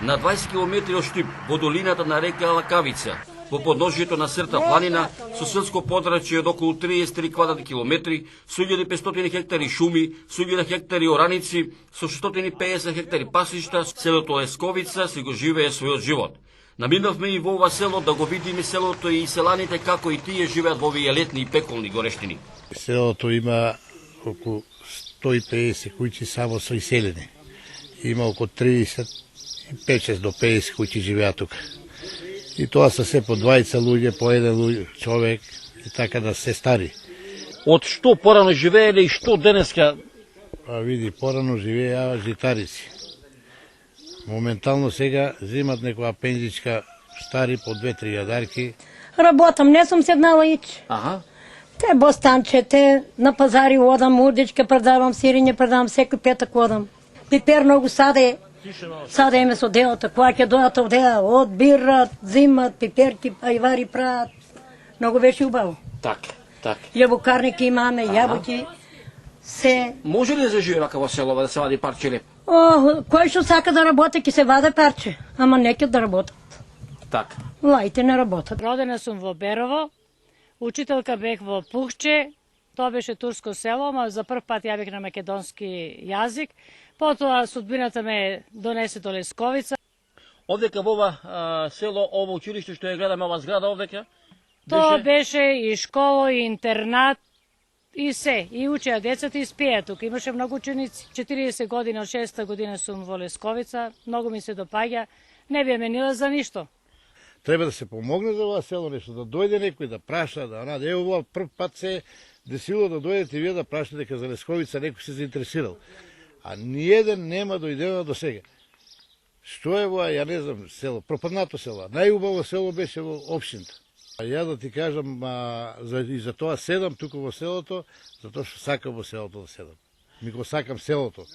На 20 км од Штип, во долината на река Лакавица, во подножјето на Срта планина, со селско подрачје од околу 33 квадратни километри, со 1500 хектари шуми, со 1000 хектари ораници, со 650 хектари пасишта, селото Лесковица си го живее својот живот. Наминавме и во ова село да го видиме селото и селаните како и тие живеат во овие летни и пеколни горештини. Селото има околу 150 куќи само со иселени. Има околу 35 до 50 куќи живеат тука. И тоа се се по 20 луѓе, по еден човек, и така да се стари. Од што порано живееле и што денеска? Види, порано живееа житарици. Моментално сега земат некоја пензичка стари по 2-3 јадарки. Работам, не сум седнала ич. Аха. Те бостанчете, на пазари одам, урдичка продавам, сирење продавам, секој петак одам. Пипер многу саде. Саде име со делото, која ќе дојат овдеа, одбират, зимат, пиперки, ајвари прават. Многу беше убаво. Так. Јабукарники имаме, јабуки, се. Може ли да се живее вака во село, да се вади парче леп? Кој што сака да работи, ќе се ваде парче, ама не ќе да работат. Так. Лајте не работат. Родена сум во Берово, учителка бех во Пухче, тоа беше турско село, ама за прв пат ја бех на македонски јазик. Потоа судбината ме донесе до Лесковица. Овдека во ова село, ово училиште што ја гледаме, ова зграда овдека? Тоа беше и школа, и интернат, и се. И учеа децата и спеја тука. Имаше многу ученици. 40 година, од 6 година сум во Лесковица. Многу ми се допаѓа. Не би менила за ништо. Треба да се помогне за ова село нешто, да дојде некој да праша, да ради. Ево ова прв пат се десило да дојдете вие да прашате дека за Лесковица некој се заинтересирал. А ниеден нема дојдено до сега. Што е во, ја не знам, село, пропаднато село. Најубаво село беше во општината. А ја да ти кажам, и за тоа седам тука во селото, затоа што сакам во селото да седам. Ми го сакам селото.